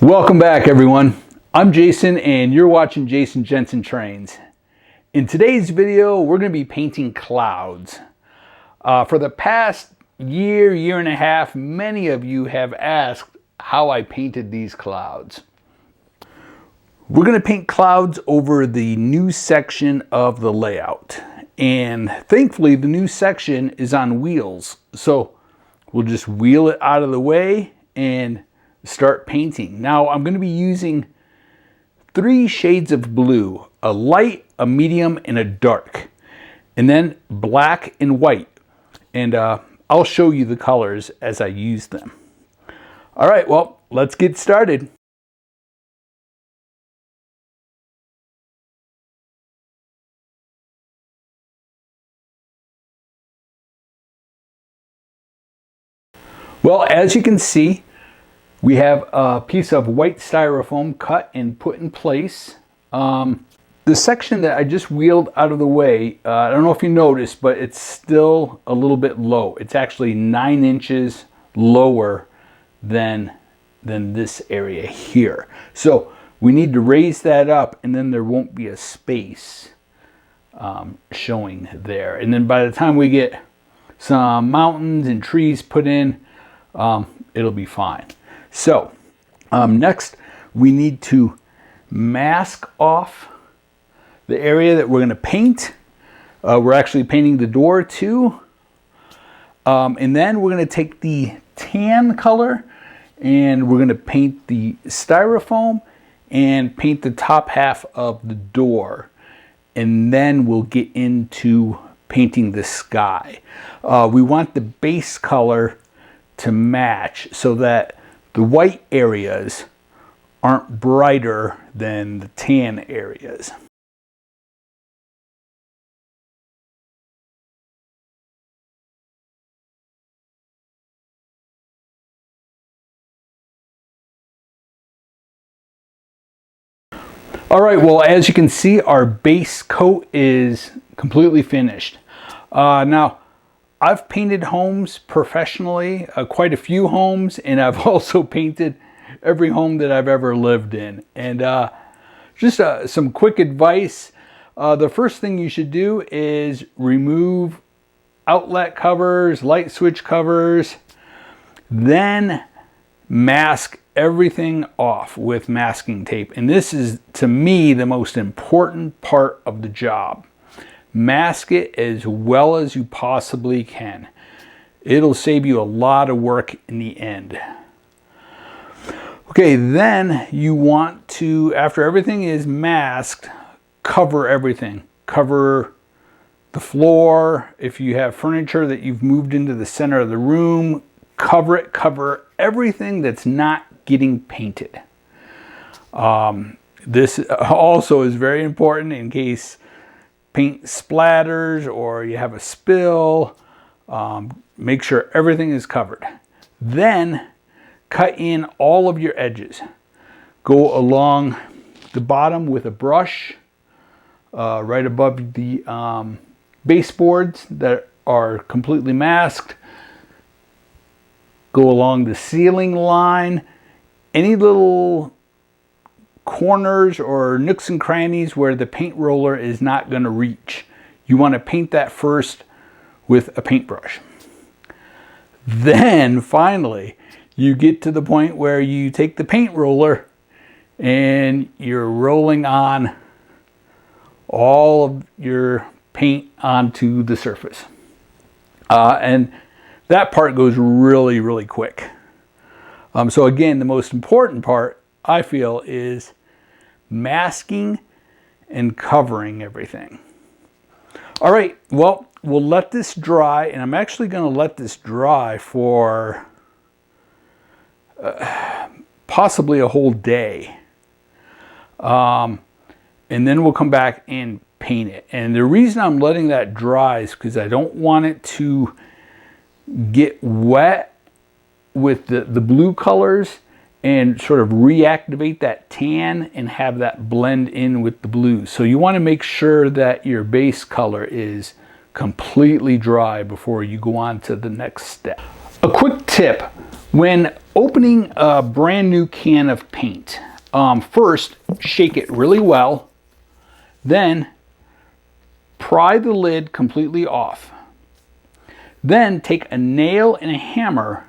Welcome back, everyone. I'm Jason and you're watching Jason Jensen Trains. In today's video, we're going to be painting clouds. For the past year and a half, many of you have asked how I painted these clouds. We're going to paint clouds over the new section of the layout. And thankfully, the new section is on wheels. So we'll just wheel it out of the way and start painting. Now I'm going to be using 3 shades of blue, a light, a medium, and a dark, and then black and white. And I'll show you the colors as I use them. All right, well, let's get started. Well, as you can see, we have a piece of white styrofoam cut and put in place. The section that I just wheeled out of the way, I don't know if you noticed, but it's still a little bit low. It's actually 9 inches lower than this area here. So we need to raise that up, and then there won't be a space showing there. And then by the time we get some mountains and trees put in, it'll be fine. So next we need to mask off the area that we're going to paint. We're actually painting the door too. And then we're going to take the tan color and we're going to paint the styrofoam and paint the top half of the door. And then we'll get into painting the sky. We want the base color to match so that the white areas aren't brighter than the tan areas. All right, well, as you can see, our base coat is completely finished. Now, I've painted homes professionally, quite a few homes, and I've also painted every home that I've ever lived in. And just some quick advice. The first thing you should do is remove outlet covers, light switch covers, then mask everything off with masking tape. And this is, to me, the most important part of the job. Mask it as well as you possibly can. It'll save you a lot of work in the end. Okay, then you want to, after everything is masked, cover everything. Cover the floor. If you have furniture that you've moved into the center of the room, cover it. Cover everything that's not getting painted. This also is very important in case paint splatters or you have a spill. Make sure everything is covered. Then cut in all of your edges. Go along the bottom with a brush right above the baseboards that are completely masked. Go along the ceiling line. Any little corners or nooks and crannies where the paint roller is not going to reach, you want to paint that first with a paintbrush. Then finally you get to the point where you take the paint roller and you're rolling on all of your paint onto the surface. And that part goes really quick. So again, the most important part, I feel, is masking and covering everything. All right, well, we'll let this dry, and I'm actually going to let this dry for possibly a whole day. And then we'll come back and paint it. And the reason I'm letting that dry is because I don't want it to get wet with the blue colors and sort of reactivate that tan and have that blend in with the blues. So you want to make sure that your base color is completely dry before you go on to the next step. A quick tip When opening a brand new can of paint, first shake it really well, then pry the lid completely off. Then take a nail and a hammer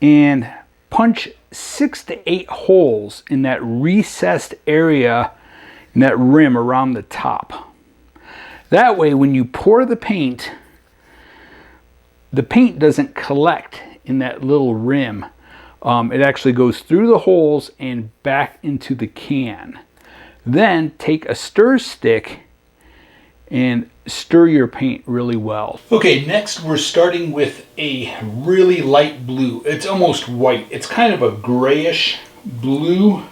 and punch 6 to 8 holes in that recessed area, in that rim around the top. That way when you pour the paint doesn't collect in that little rim. It actually goes through the holes and back into the can. Then take a stir stick and stir your paint really well. Okay, next we're starting with a really light blue. It's almost white. It's kind of a grayish blue.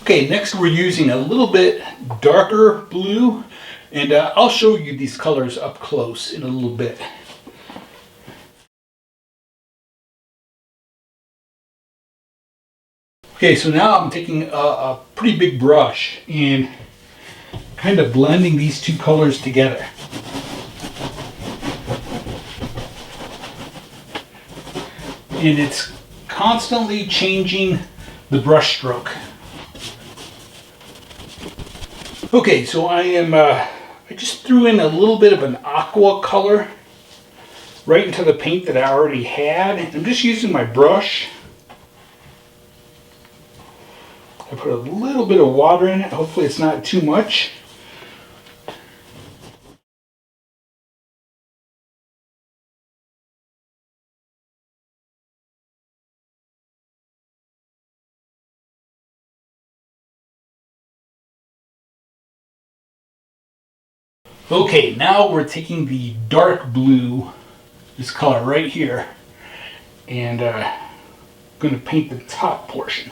Okay, next we're using a little bit darker blue, and I'll show you these colors up close in a little bit. Okay, so now I'm taking a pretty big brush and kind of blending these two colors together. And it's constantly changing the brush stroke. Okay, so I just threw in a little bit of an aqua color right into the paint that I already had. I'm just using my brush. I put a little bit of water in it. Hopefully it's not too much. Okay, now we're taking the dark blue, this color right here, and going to paint the top portion.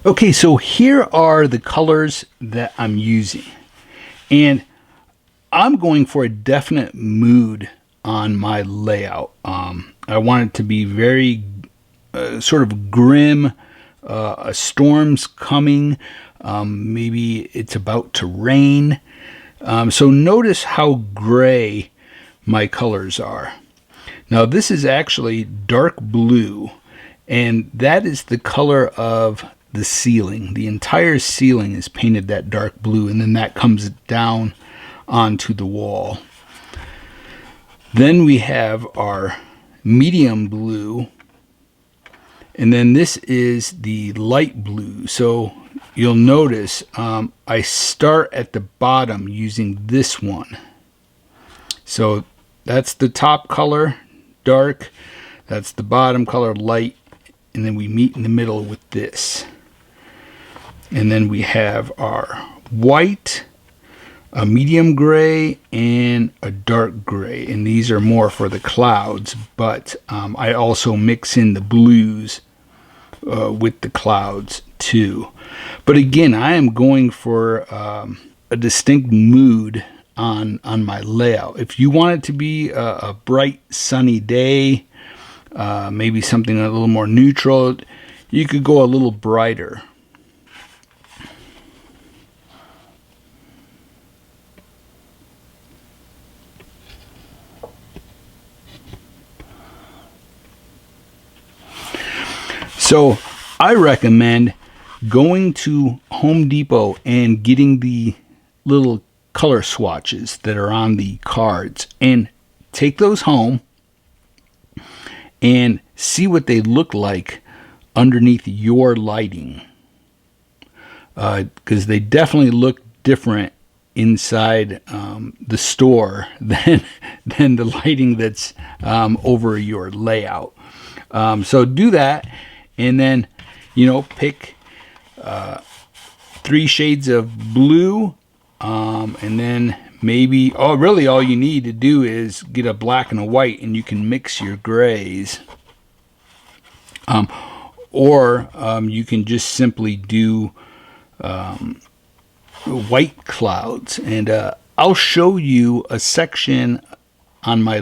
Okay, so here are the colors that I'm using. And I'm going for a definite mood on my layout. I want it to be very sort of grim. A storm's coming. Maybe it's about to rain. So notice how gray my colors are. Now this is actually dark blue, and that is the color of the ceiling. The entire ceiling is painted that dark blue, and then that comes down onto the wall. Then we have our medium blue, and then this is the light blue. So you'll notice I start at the bottom using this one. So that's the top color, dark. That's the bottom color, light. And then we meet in the middle with this. And then we have our white, a medium gray, and a dark gray. And these are more for the clouds, but I also mix in the blues with the clouds too. But again, I am going for a distinct mood on my layout. If you want it to be a bright sunny day, maybe something a little more neutral, you could go a little brighter. So I recommend going to Home Depot and getting the little color swatches that are on the cards and take those home and see what they look like underneath your lighting, because they definitely look different inside the store than the lighting that's over your layout. So do that, and then pick 3 shades of blue, and then maybe really all you need to do is get a black and a white, and you can mix your grays. Or you can just simply do white clouds, and I'll show you a section on my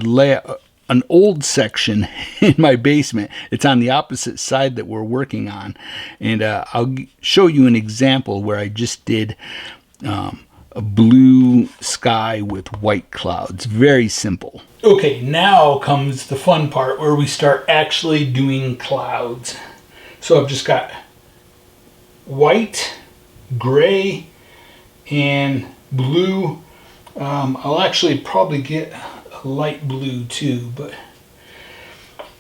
an old section in my basement. It's on the opposite side that we're working on, and I'll show you an example where I just did a blue sky with white clouds. Very simple. Okay, now comes the fun part where we start actually doing clouds. So I've just got white, gray, and blue. I'll actually probably get a light blue too, but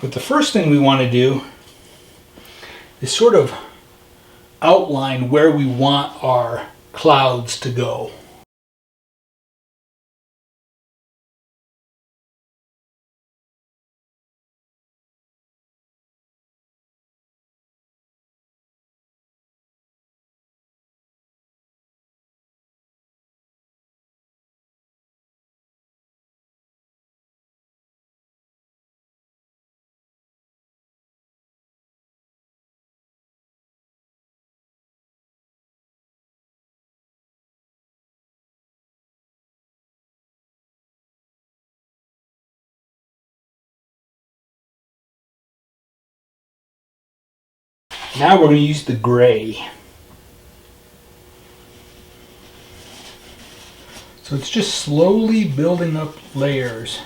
the first thing we want to do is sort of outline where we want our clouds to go. Now we're going to use the gray. So it's just slowly building up layers.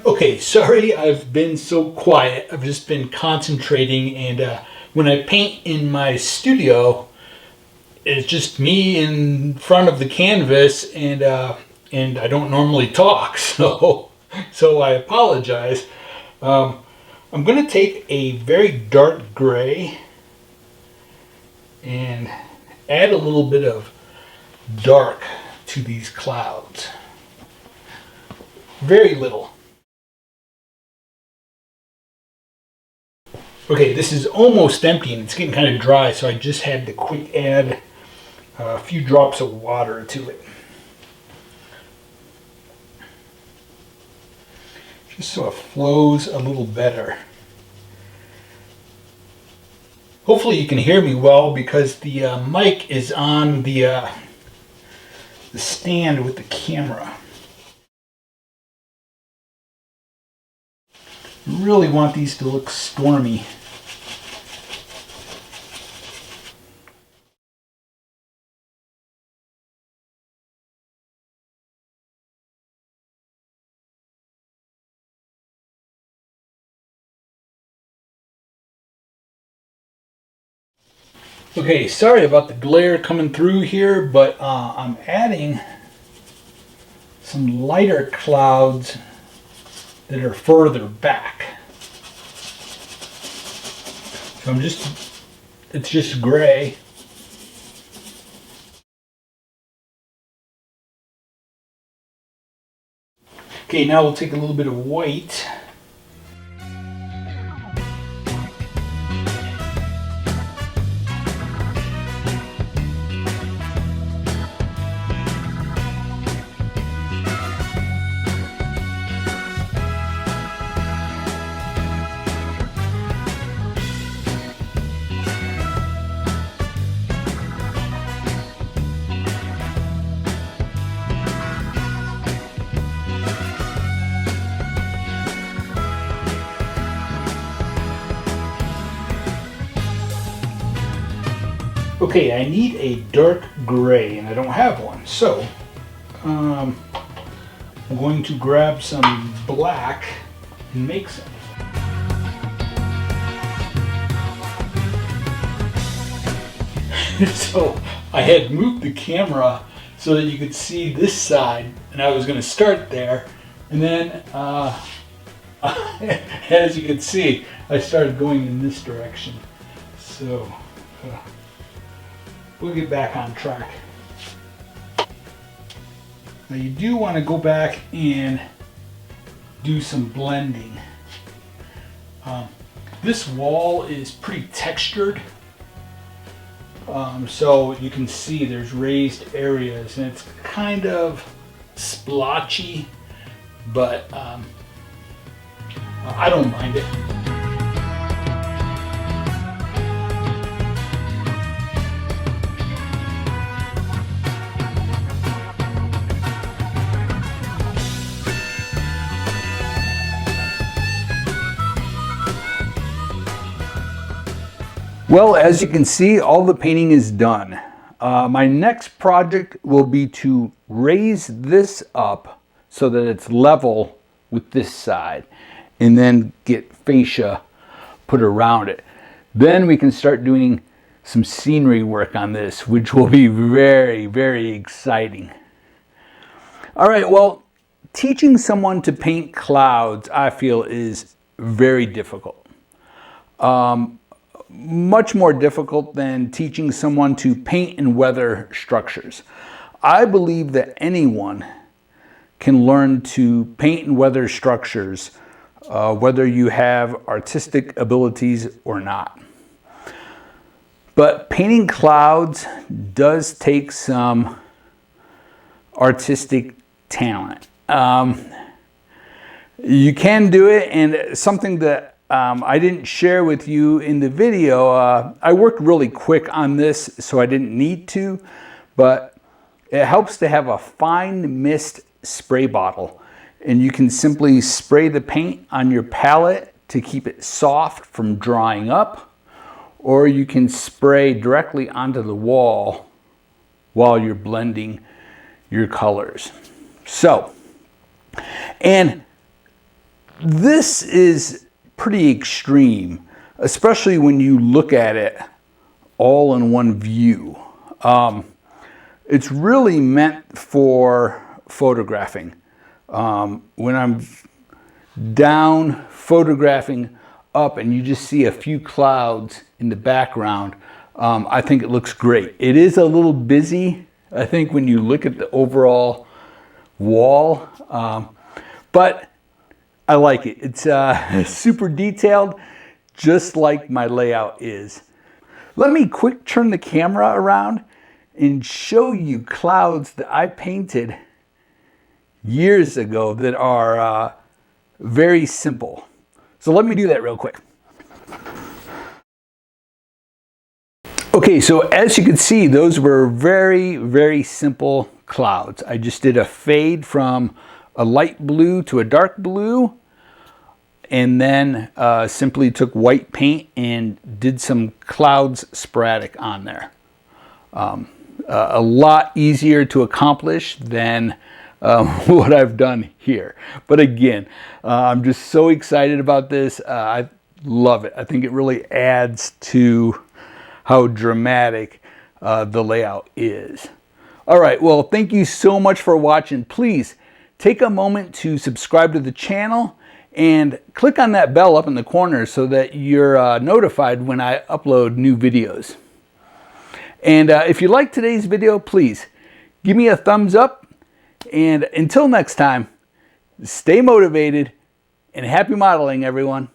Okay, sorry I've been so quiet. I've just been concentrating, and when I paint in my studio, it's just me in front of the canvas, and I don't normally talk, so I apologize. I'm going to take a very dark gray and add a little bit of dark to these clouds. Very little. Okay, this is almost empty and it's getting kind of dry, so I just had to quick add a few drops of water to it. Just so it flows a little better. Hopefully you can hear me well because the mic is on the stand with the camera. Really want these to look stormy. Okay, sorry about the glare coming through here, but I'm adding some lighter clouds that are further back. So it's just gray. Okay, now we'll take a little bit of white. Okay, I need a dark gray, and I don't have one, so I'm going to grab some black and make some. So I had moved the camera so that you could see this side, and I was going to start there, and then as you can see, I started going in this direction. So we'll get back on track. Now you do want to go back and do some blending. This wall is pretty textured, so you can see there's raised areas, and it's kind of splotchy, but I don't mind it. Well, as you can see, all the painting is done. My next project will be to raise this up so that it's level with this side, and then get fascia put around it. Then we can start doing some scenery work on this, which will be very, very exciting. All right, well, teaching someone to paint clouds, I feel, is very difficult. Much more difficult than teaching someone to paint and weather structures. I believe that anyone can learn to paint and weather structures, whether you have artistic abilities or not. But painting clouds does take some artistic talent. You can do it, and something that I didn't share with you in the video. I worked really quick on this, so I didn't need to, but it helps to have a fine mist spray bottle, and you can simply spray the paint on your palette to keep it soft from drying up, or you can spray directly onto the wall while you're blending your colors. So, and this is pretty extreme, especially when you look at it all in one view. It's really meant for photographing. When I'm down photographing up and you just see a few clouds in the background, I think it looks great. It is a little busy, I think, when you look at the overall wall, but I like it. It's super detailed, just like my layout is. Let me quick turn the camera around and show you clouds that I painted years ago that are very simple. So let me do that real quick. Okay, so as you can see, those were very, very simple clouds. I just did a fade from a light blue to a dark blue, and then simply took white paint and did some clouds sporadic on there. A lot easier to accomplish than what I've done here. But again, I'm just so excited about this. I love it. I think it really adds to how dramatic the layout is. All right, well, thank you so much for watching. Please take a moment to subscribe to the channel and click on that bell up in the corner so that you're notified when I upload new videos. And if you like today's video, please give me a thumbs up. And until next time, Stay motivated and happy modeling, everyone.